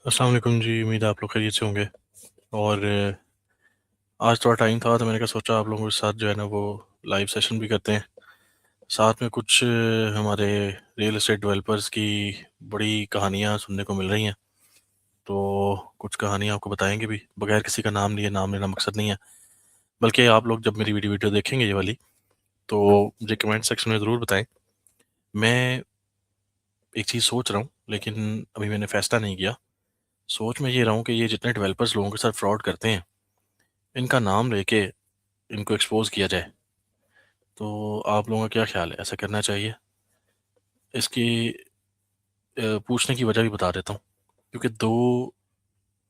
अस्सलाम वालेकुम जी। उम्मीद है आप लोग खैरियत से होंगे। और आज थोड़ा टाइम था तो मैंने कहा सोचा आप लोगों के साथ जो है ना वो लाइव सेशन भी करते हैं। साथ में कुछ हमारे रियल एस्टेट डेवलपर्स की बड़ी कहानियां सुनने को मिल रही हैं। तो कुछ कहानियां आपको बताएंगे भी, बगैर किसी का नाम लिए। नाम लेना मकसद नहीं है, बल्कि आप लोग जब मेरी वीडियो वीडियो देखेंगे ये वाली, तो मुझे कमेंट सेक्शन में ज़रूर बताएं। मैं एक चीज़ सोच रहा हूँ, लेकिन अभी मैंने फ़ैसला नहीं किया। सोच में ये रहा हूँ कि ये जितने डेवलपर्स लोगों के साथ फ्रॉड करते हैं, इनका नाम लेके इनको एक्सपोज किया जाए। तो आप लोगों का क्या ख्याल है, ऐसा करना चाहिए? इसकी पूछने की वजह भी बता देता हूँ। क्योंकि दो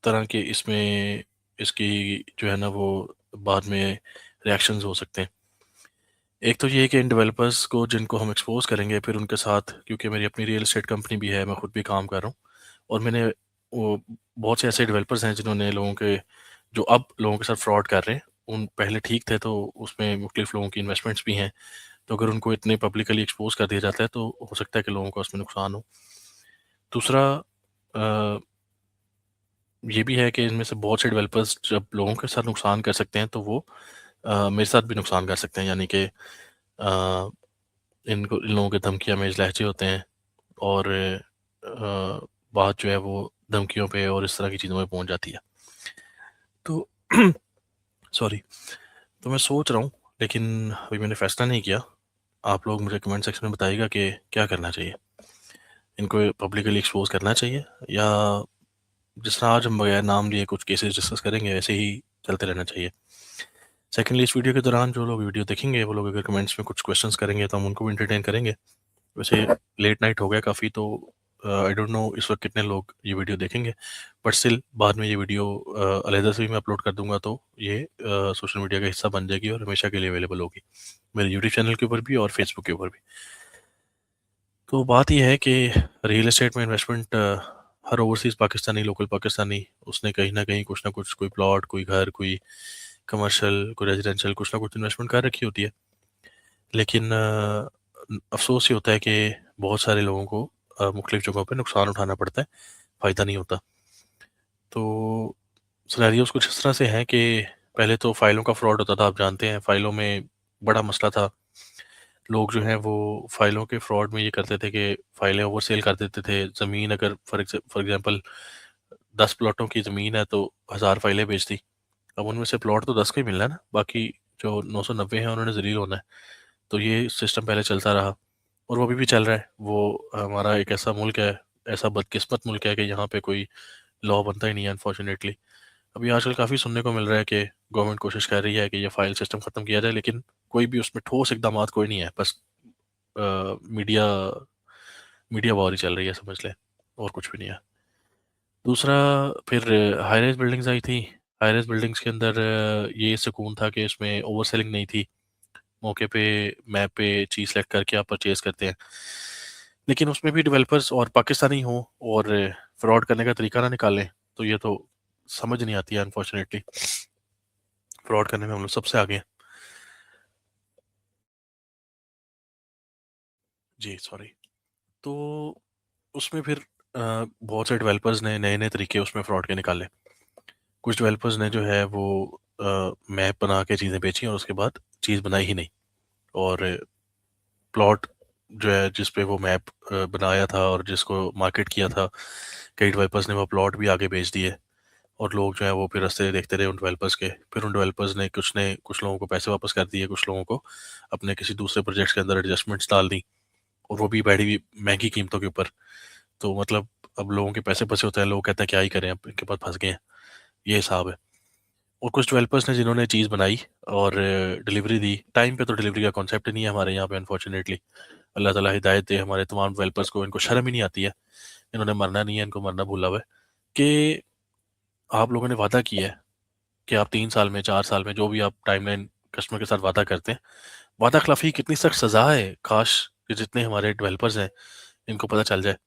तरह के इसमें इसकी जो है ना वो बाद में रिएक्शंस हो सकते हैं। एक तो ये है कि इन डेवलपर्स को जिनको हम एक्सपोज करेंगे फिर उनके साथ, क्योंकि मेरी अपनी रियल एस्टेट कंपनी भी है, मैं खुद भी काम कर रहा हूँ। और मैंने वो बहुत से ऐसे डेवलपर्स हैं जिन्होंने लोगों के, जो अब लोगों के साथ फ्रॉड कर रहे हैं, उन पहले ठीक थे तो उसमें मुख्तलिफ लोगों की इन्वेस्टमेंट्स भी हैं। तो अगर उनको इतने पब्लिकली एक्सपोज कर दिया जाता है तो हो सकता है कि लोगों को उसमें नुकसान हो। दूसरा, अ, ये भी है कि इनमें से बहुत से डेवलपर्स जब लोगों के साथ नुकसान कर सकते हैं तो वो मेरे साथ भी नुकसान कर सकते हैं। यानी कि इनको, इन लोगों के धमकियाँ में लहजे होते हैं, और बात जो है वो धमकियों पे और इस तरह की चीज़ों में पहुंच जाती है। तो सॉरी। तो मैं सोच रहा हूँ, लेकिन अभी मैंने फैसला नहीं किया। आप लोग मुझे कमेंट सेक्शन में बताइएगा कि क्या करना चाहिए। इनको पब्लिकली एक्सपोज करना चाहिए, या जिस तरह आज हम बगैर नाम लिए कुछ केसेस डिस्कस करेंगे वैसे ही चलते रहना चाहिए। सेकेंडली, इस वीडियो के दौरान जो लोग वीडियो देखेंगे वो लोग अगर कमेंट्स में कुछ क्वेश्चंस करेंगे तो हम उनको भी इंटरटेन करेंगे। वैसे लेट नाइट हो गया काफ़ी, तो आई डोंट नो इस वक्त कितने लोग ये वीडियो देखेंगे। बट स्टिल बाद में ये वीडियो अलहदा से भी मैं अपलोड कर दूंगा, तो ये सोशल मीडिया का हिस्सा बन जाएगी और हमेशा के लिए अवेलेबल होगी, मेरे यूट्यूब चैनल के ऊपर भी और फेसबुक के ऊपर भी। तो बात यह है कि रियल एस्टेट में इन्वेस्टमेंट, हर ओवरसीज़ पाकिस्तानी, लोकल पाकिस्तानी, उसने कहीं ना कुछ, कोई प्लॉट, कोई घर, कोई कमर्शियल, कोई रेजिडेंशियल, कुछ ना कुछ इन्वेस्टमेंट कर रखी होती है। लेकिन अफसोस ये होता है कि बहुत सारे लोगों को मुख्तलिफ जगहों पर नुकसान उठाना पड़ता है, फ़ायदा नहीं होता। तो सिनेरियोस कुछ इस तरह से हैं कि पहले तो फ़ाइलों का फ्रॉड होता था, आप जानते हैं फ़ाइलों में बड़ा मसला था। लोग जो हैं वो फ़ाइलों के फ्रॉड में ये करते थे कि फ़ाइलें ओवर सेल कर देते थे। ज़मीन अगर फॉर एग्ज़ाम्पल 10 प्लॉटों की ज़मीन है तो 1000 फ़ाइलें बेच दी। अब उनमें से प्लॉट तो 10 का ही मिलना है ना, बाकी जो 990 हैं उन्होंने ज़लील होना है। तो ये सिस्टम पहले चलता रहा और वो अभी भी चल रहा है। वो हमारा एक ऐसा मुल्क है, ऐसा बदकिस्मत मुल्क है कि यहाँ पे कोई लॉ बनता ही नहीं है, अनफॉर्चुनेटली। अभी आजकल काफ़ी सुनने को मिल रहा है कि गवर्नमेंट कोशिश कर रही है कि ये फ़ाइल सिस्टम ख़त्म किया जाए, लेकिन कोई भी उसमें ठोस इकदाम कोई नहीं है। बस मीडिया मीडिया वॉर ही चल रही है, समझ लें, और कुछ भी नहीं है। दूसरा, फिर हाई राइज बिल्डिंग्स आई थी। हाई राइज बिल्डिंग्स के अंदर ये सुकून था कि उसमें ओवर सेलिंग नहीं थी। मौके पे मैप पे चीज़ सेलेक्ट करके आप परचेज करते हैं। लेकिन उसमें भी डेवलपर्स और पाकिस्तानी हों और फ्रॉड करने का तरीका ना निकालें, तो ये तो समझ नहीं आती है। अनफॉर्चुनेटली फ्रॉड करने में हम लोग सबसे आगे हैं। जी सॉरी। तो उसमें फिर बहुत से डेवलपर्स ने नए नए तरीके उसमें फ्रॉड के निकाले। कुछ डेवलपर्स ने जो है वो मैप बना के चीज़ें बेची और उसके बाद चीज़ बनाई ही नहीं। और प्लॉट जो है जिस पे वो मैप बनाया था और जिसको मार्केट किया था, कई डेवलपर्स ने वो प्लॉट भी आगे बेच दिए। और लोग जो है वो फिर रास्ते देखते रहे उन डेवलपर्स के। फिर उन डेवलपर्स ने कुछ लोगों को पैसे वापस कर दिए, कुछ लोगों को अपने किसी दूसरे प्रोजेक्ट्स के अंदर एडजस्टमेंट्स डाल दी, और वो भी बढ़ी हुई महंगी कीमतों के ऊपर। तो मतलब अब लोगों के पैसे फंसे होते हैं, लोग कहते हैं क्या ही करें, अब इनके पास फंस गए हैं। ये हिसाब है। और कुछ डेवलपर्स ने जिन्होंने चीज़ बनाई और डिलीवरी दी टाइम पे, तो डिलीवरी का कॉन्सेप्ट ही नहीं है हमारे यहाँ पे, अनफॉर्चुनेटली। अल्लाह ताला हिदायत दे हमारे तमाम डेवलपर्स को, इनको शर्म ही नहीं आती है। इन्होंने मरना नहीं है, इनको मरना भूला हुआ है कि आप लोगों ने वादा किया है कि आप 3 साल में, 4 साल में, जो भी आप टाइमलाइन कस्टमर के साथ वादा करते हैं, वादा खिलाफी की कितनी सख्त सजा है। काश कि जितने हमारे डेवलपर्स हैं इनको पता चल जाए।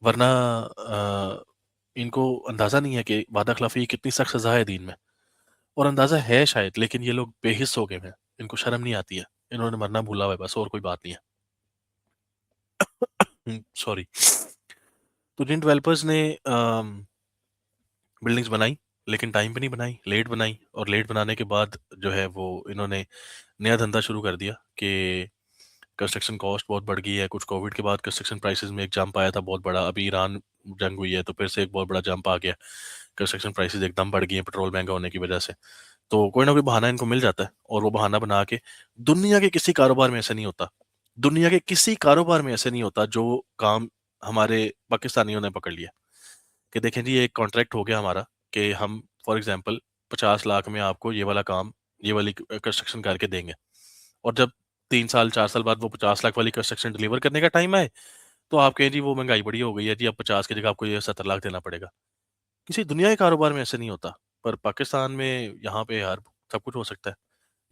वरना इनको अंदाज़ा नहीं है कि वादा खिलाफी की कितनी सख्त सजा है दीन में। और अंदाज़ा है शायद, लेकिन ये लोग बेहिस हो गए हैं, इनको शर्म नहीं आती है। इन्होंने मरना भूला हुआ है बस, और कोई बात नहीं है। सॉरी। तो जिन डेवलपर्स ने बिल्डिंग्स बनाई, लेकिन टाइम पे नहीं बनाई, लेट बनाई, और लेट बनाने के बाद जो है वो इन्होंने नया धंधा शुरू कर दिया कि कंस्ट्रक्शन कॉस्ट बहुत बढ़ गई है। कुछ कोविड के बाद कंस्ट्रक्शन प्राइसेस में एक जंप आया था बहुत बड़ा, अभी ईरान जंग हुई है तो फिर से एक बहुत बड़ा जंप आ गया, कंस्ट्रक्शन प्राइसेस एकदम बढ़ गई हैं पेट्रोल महंगा होने की वजह से। तो कोई ना कोई बहाना इनको मिल जाता है और वो बहाना बना के, दुनिया के किसी कारोबार में ऐसा नहीं होता, दुनिया के किसी कारोबार में ऐसे नहीं होता जो काम हमारे पाकिस्तानियों ने पकड़ लिया कि देखें जी ये एक कॉन्ट्रैक्ट हो गया हमारा कि हम फॉर एग्जांपल 50 लाख में आपको ये वाला काम, ये वाली कंस्ट्रक्शन करके देंगे, और जब 3 साल 4 साल बाद वो 50 लाख वाली कंस्ट्रक्शन डिलीवर करने का टाइम आए तो आप कहें जी वो महंगाई बड़ी हो गई है जी, अब 50 की जगह आपको ये 70 लाख देना पड़ेगा। किसी दुनिया के कारोबार में ऐसे नहीं होता, पर पाकिस्तान में यहाँ पे यार सब कुछ हो सकता है।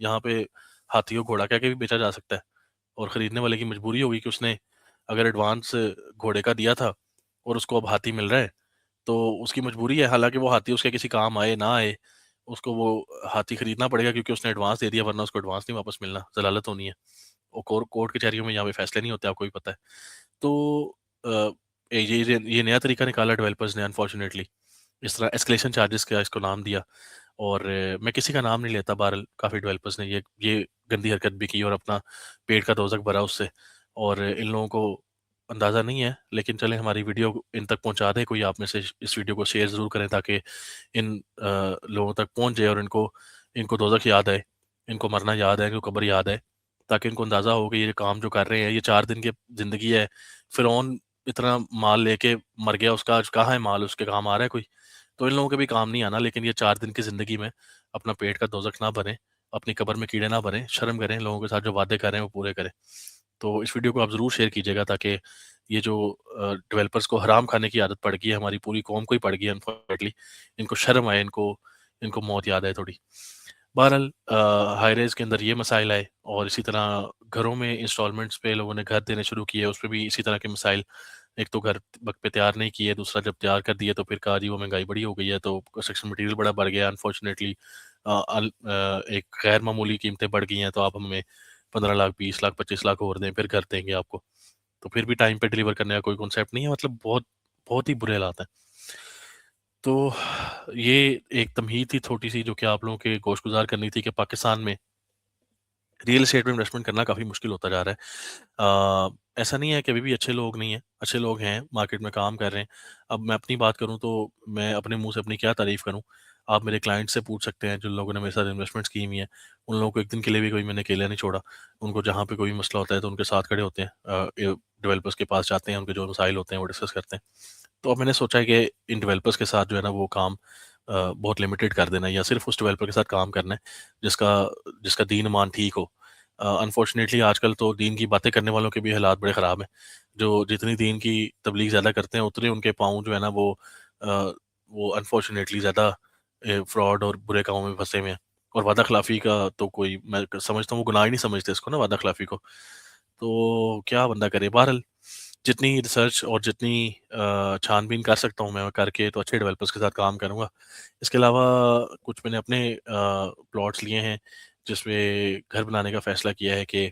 यहाँ पे हाथी को घोड़ा कह के भी बेचा जा सकता है, और खरीदने वाले की मजबूरी होगी कि उसने अगर एडवांस घोड़े का दिया था और उसको अब हाथी मिल रहा है तो उसकी मजबूरी है, हालांकि वो हाथी उसके किसी काम आए ना आए, उसको वो हाथी खरीदना पड़ेगा क्योंकि उसने एडवांस दे दिया, वरना उसको एडवांस नहीं वापस मिलना, जलालत होनी है। और कोर्ट कचहरियों में यहाँ पे फैसले नहीं होते, आपको भी पता है। तो ये नया तरीका निकाला डेवलपर्स ने अनफॉर्चुनेटली, इस तरह एस्केलेशन चार्जेस का इसको नाम दिया। और मैं किसी का नाम नहीं लेता, बहरहाल काफ़ी डेवलपर्स ने ये गंदी हरकत भी की और अपना पेट का दोजक भरा उससे, और इन लोगों को अंदाज़ा नहीं है, लेकिन चलें हमारी वीडियो इन तक पहुंचा दे कोई आप में से, इस वीडियो को शेयर ज़रूर करें ताकि इन लोगों तक पहुंच जाए और इनको इनको दोजख याद आए, इनको मरना याद आए, इनको कब्र याद आए, ताकि इनको अंदाज़ा हो कि ये काम जो कर रहे हैं ये 4 दिन की ज़िंदगी है। फ़िरौन इतना माल लेके मर गया, उसका आज कहाँ है माल, उसके काम आ रहा है कोई? तो इन लोगों के भी काम नहीं आना, लेकिन ये 4 दिन की ज़िंदगी में अपना पेट का दोजख ना बने, अपनी कब्र में कीड़े ना बने, शर्म करें, लोगों के साथ जो वादे कर रहे हैं वो पूरे करें। तो इस वीडियो को आप ज़रूर शेयर कीजिएगा ताकि ये जो डेवलपर्स को हराम खाने की आदत पड़ गई है, हमारी पूरी कौम को ही पड़ गई है अनफॉर्चुनेटली, इनको शर्म आए, इनको इनको मौत याद आए थोड़ी। बहरहाल हाई रेज़ के अंदर ये मसाइल आए, और इसी तरह घरों में इंस्टॉलमेंट्स पे लोगों ने घर देने शुरू किए, उसपे भी इसी तरह के मसाइल। एक तो घर वक्त पे तैयार नहीं किए, दूसरा जब तैयार कर दिए तो फिर कहा जी वो महंगाई बड़ी हो गई है तो कंस्ट्रक्शन मटेरियल बड़ा बढ़ गया अनफॉर्चुनेटली, एक गैर मामूली कीमतें बढ़ गई हैं तो आप हमें 15 लाख 20 लाख 25 लाख और दें फिर घर देंगे आपको, तो फिर भी टाइम पे डिलीवर करने का कोई कॉन्सेप्ट नहीं है, मतलब बहुत बहुत ही बुरे हालात हैं। तो ये एक तमहीद थी छोटी सी जो कि आप लोगों के गोशगुजार करनी थी कि पाकिस्तान में रियल एस्टेट में इन्वेस्टमेंट करना काफ़ी मुश्किल होता जा रहा है। ऐसा नहीं है कि अभी भी अच्छे लोग नहीं हैं, अच्छे लोग हैं, मार्केट में काम कर रहे हैं। अब मैं अपनी बात करूँ तो मैं अपने मुँह से अपनी क्या तारीफ़ करूँ? आप मेरे क्लाइंट से पूछ सकते हैं, जिन लोगों ने मेरे साथ इन्वेस्टमेंट्स की हुई हैं, उन लोगों को एक दिन के लिए भी कोई मैंने अकेला नहीं छोड़ा। उनको जहाँ पे कोई मसला होता है तो उनके साथ खड़े होते हैं। डेवलपर्स के पास जाते हैं, उनके जो मसाइल होते हैं वो डिस्कस करते हैं। तो अब मैंने सोचा है कि इन डेवलपर्स के साथ जो है ना वो काम बहुत लिमिटेड कर देना है, या सिर्फ उस डेवलपर के साथ काम करना है जिसका जिसका दीन ईमान ठीक हो। अनफॉर्चुनेटली आजकल तो दीन की बातें करने वालों के भी हालात बड़े ख़राब हैं। जो जितनी दीन की तबलीग ज़्यादा करते हैं उतने उनके पाँव जो है ना वो अनफॉर्चुनेटली ज़्यादा फ्रॉड और बुरे कामों में फंसे हुए हैं। और वादा खिलाफ़ी का तो कोई, मैं समझता हूँ वो गुनाह ही नहीं समझते इसको ना, वादा खिलाफ़ी को। तो क्या बंदा करे? बहरहाल जितनी रिसर्च और जितनी छानबीन कर सकता हूँ मैं करके तो अच्छे डेवलपर्स के साथ काम करूँगा। इसके अलावा कुछ मैंने अपने प्लॉट्स लिए हैं जिसमें घर बनाने का फ़ैसला किया है कि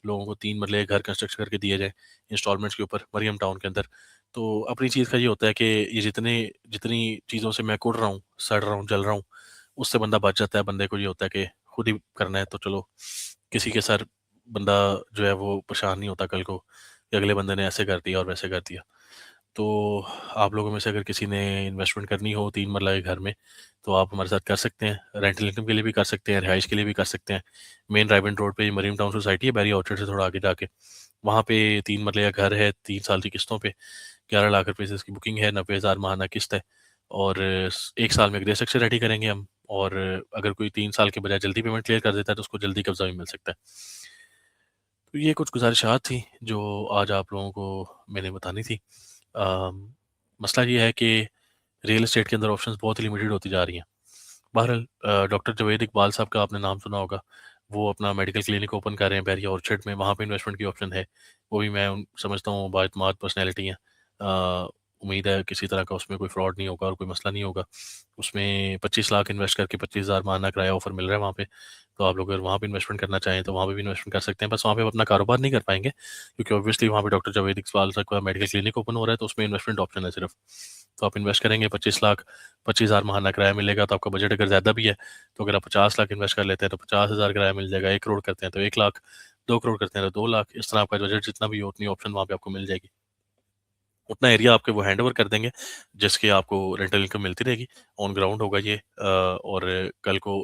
लोगों को 3 मरले घर कंस्ट्रक्ट करके दिए जाएँ इंस्टॉलमेंट्स के ऊपर मरियम टाउन के अंदर। तो अपनी चीज़ का ये होता है कि ये जितने जितनी चीज़ों से मैं कुढ़ रहा हूँ, सड़ रहा हूँ, जल रहा हूँ, उससे बंदा बच जाता है। बंदे को ये होता है कि खुद ही करना है तो चलो, किसी के सर बंदा जो है वो परेशान नहीं होता कल को कि अगले बंदे ने ऐसे कर दिया और वैसे कर दिया। तो आप लोगों में से अगर किसी ने इन्वेस्टमेंट करनी हो 3 मरला के घर में, तो आप हमारे साथ कर सकते हैं। रेंटल इनकम के लिए भी कर सकते हैं, रिहाइश के लिए भी कर सकते हैं। मेन रायबंद रोड पे मरीन टाउन सोसाइटी है, बैरी ऑर्चर्ड से थोड़ा आगे जाके। वहाँ पे 3 मरले का घर है, 3 साल की किस्तों पे, 11 लाख रुपए से इसकी बुकिंग है, 90,000 माहाना किस्त है, और 1 साल में ग्रे सेक्शन रेडी करेंगे हम, और अगर कोई 3 साल के बजाय जल्दी पेमेंट क्लियर कर देता है तो उसको जल्दी कब्जा भी मिल सकता है। तो ये कुछ गुज़ारिशात थी जो आज आप लोगों को मैंने बतानी थी। मसला ये है कि रियल एस्टेट के अंदर ऑप्शंस बहुत लिमिटेड होती जा रही हैं। बहरहाल डॉक्टर जावेद इकबाल साहब का आपने नाम सुना होगा। वो अपना मेडिकल क्लिनिक ओपन कर रहे हैं बैरिया ऑर्चर्ड में, वहाँ पे इन्वेस्टमेंट की ऑप्शन है। वो भी मैं समझता हूँ बाएतमाद पर्सनैलिटी हैं। उम्मीद है किसी तरह का उसमें कोई फ्रॉड नहीं होगा और कोई मसला नहीं होगा। उसमें 25 लाख इन्वेस्ट करके 25,000 माहाना किराया ऑफर मिल रहा है वहाँ पे। तो आप लोग अगर वहाँ पे इन्वेस्टमेंट करना चाहें तो वहाँ पे भी इन्वेस्टमेंट कर सकते हैं। बस वहाँ पे आप अपना कारोबार नहीं कर पाएंगे क्योंकि ऑब्वियसली वहाँ पे डॉक्टर जावेद इकबाल साहब का मेडिकल क्लिनिक ओपन हो रहा है, तो उसमें इन्वेस्टमेंट ऑप्शन है सिर्फ। तो आप इन्वेस्ट करेंगे 25 लाख, 25,000 महाना किराया मिलेगा। तो आपका बजट अगर ज़्यादा भी है तो अगर आप 50 लाख इन्वेस्ट कर लेते हैं तो 50,000 किराया मिल जाएगा। 1 करोड़ करते हैं तो 1 लाख, 2 करोड़ करते हैं तो 2 लाख। इस तरह आपका बजट जितना भी हो उतनी ऑप्शन वहाँ पे आपको मिल जाएगी। उतना एरिया आपके वो हैंड ओवर कर देंगे जिसकी आपको रेंटल इनकम मिलती रहेगी। ऑन ग्राउंड होगा ये, और कल को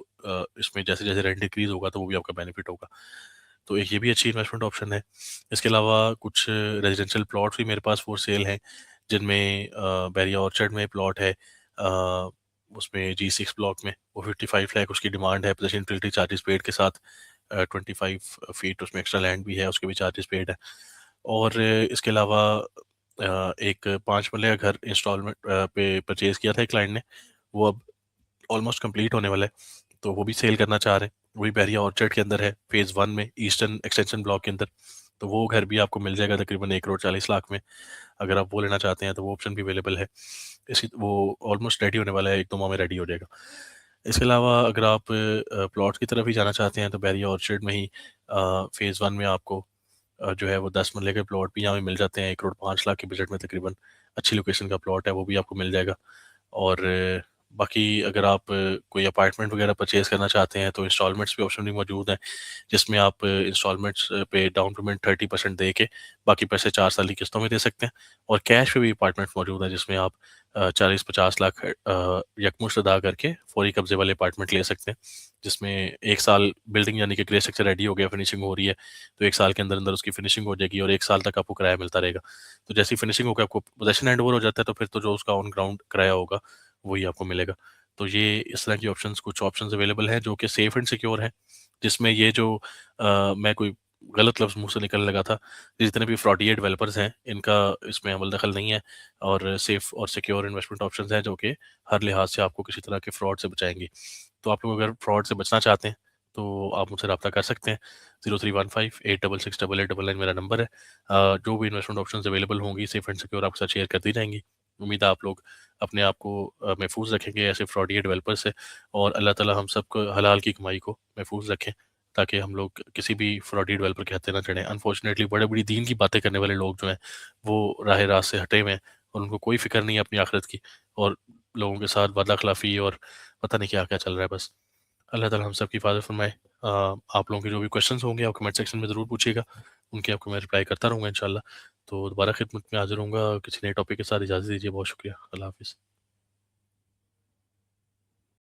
इसमें जैसे जैसे रेंट इंक्रीज होगा तो वो भी आपका बेनिफिट होगा। तो एक ये भी अच्छी इन्वेस्टमेंट ऑप्शन है। इसके अलावा कुछ रेजिडेंशियल प्लॉट्स भी मेरे पास फॉर सेल हैं, जिनमें बैरिया ऑर्चर्ड में प्लॉट है, उसमें G6 ब्लॉक में वो 55 लाख उसकी डिमांड है, पोजीशन यूटिलिटी चार्जेस पेड के साथ। 25 फीट उसमें एक्स्ट्रा लैंड भी है, उसके भी चार्जेस पेड है। और इसके अलावा एक 5 मरले का घर इंस्टॉलमेंट पे परचेज़ किया था एक क्लाइंट ने, वो अब ऑलमोस्ट कंप्लीट होने वाला है, तो वो भी सेल करना चाह रहे हैं। वही बैरिया ऑर्चर्ड के अंदर है, फेज़ 1 में, ईस्टर्न एक्सटेंशन ब्लॉक के अंदर। तो वो घर भी आपको मिल जाएगा तकरीबन 1 करोड़ 40 लाख में। अगर आप वो लेना चाहते हैं तो वो ऑप्शन भी अवेलेबल है। इसी वो ऑलमोस्ट रेडी होने वाला है, 1-2 माह में रेडी हो जाएगा। इसके अलावा अगर आप प्लॉट्स की तरफ ही जाना चाहते हैं तो बैरिया ऑर्चर्ड में ही फेज़ 1 में आपको जो है वो 10 मरले के प्लॉट भी यहाँ पे मिल जाते हैं। 1 करोड़ 5 लाख के बजट में तकरीबन अच्छी लोकेशन का प्लॉट है, वो भी आपको मिल जाएगा। और बाकी अगर आप कोई अपार्टमेंट वगैरह परचेज़ करना चाहते हैं तो इंस्टॉलमेंट्स पे ऑप्शन भी मौजूद हैं, जिसमें आप इंस्टॉलमेंट्स पे डाउन पेमेंट 30% दे के बाकी पैसे 4 साल की किस्तों में दे सकते हैं। और कैश पे भी अपार्टमेंट्स मौजूद हैं जिसमें आप 40-50 लाख यकमुश्त अदा करके फौरी कब्जे वाले अपार्टमेंट ले सकते हैं, जिसमें 1 साल बिल्डिंग यानी कि ग्रे स्ट्रक्चर रेडी हो गया, फिनिशिंग हो रही है, तो 1 साल के अंदर अंदर उसकी फिनिशिंग हो जाएगी और 1 साल तक आपको किराया मिलता रहेगा। तो जैसी फिनिशिंग होकर आपको पोजेशन हैंड ओवर हो जाता है तो फिर तो जो उसका ऑन ग्राउंड किराया होगा वही आपको मिलेगा। तो ये इस तरह की ऑप्शंस, कुछ ऑप्शंस अवेलेबल हैं जो कि सेफ एंड सिक्योर हैं, जिसमें ये जो मैं कोई गलत लफ्ज़ मुँह से निकलने लगा था, जितने भी फ्रॉडी डेवलपर्स हैं इनका इसमें अमल दखल नहीं है, और सेफ और सिक्योर इन्वेस्टमेंट ऑप्शंस हैं जो कि हर लिहाज से आपको किसी तरह के फ्रॉड से बचाएँगी। तो आप लोग अगर फ्रॉड से बचना चाहते हैं तो आप मुझसे रब्ता कर सकते हैं। 0315 866 8899 मेरा नंबर है। जो भी इन्वेस्टमेंट ऑप्शंस अवेलेबल होंगी सेफ एंड सिक्योर आपके साथ शेयर करती जाएँगी। उम्मीद है आप लोग अपने आप को महफूज़ रखेंगे ऐसे फ्रॉडी डेवलपर से, और अल्लाह ताला हम सबको हलाल की कमाई को महफूज़ रखें, ताकि हम लोग किसी भी फ्रॉडी डेवलपर के हत्थे ना चढ़ें। अनफॉर्चुनेटली बड़े-बड़ी दीन की बातें करने वाले लोग जो हैं, वो राह रास्त से हटे हुए हैं और उनको कोई फ़िक्र नहीं है अपनी आखिरत की, और लोगों के साथ वादा-खिलाफ़ी और पता नहीं क्या-क्या चल रहा है बस। अल्लाह ताला हम सब की हिफ़ाज़त फ़रमाए। आप लोगों के जो भी क्वेश्चन्स होंगे आप कमेंट सेक्शन में ज़रूर पूछिएगा, उनके आपको मैं रिप्लाई करता रहूँगा इंशाल्लाह। तो दोबारा खिदमत में हाज़िर होऊँगा किसी नए टॉपिक के साथ। इजाज़त दीजिए, बहुत शुक्रिया। अल्लाह हाफ़िज़।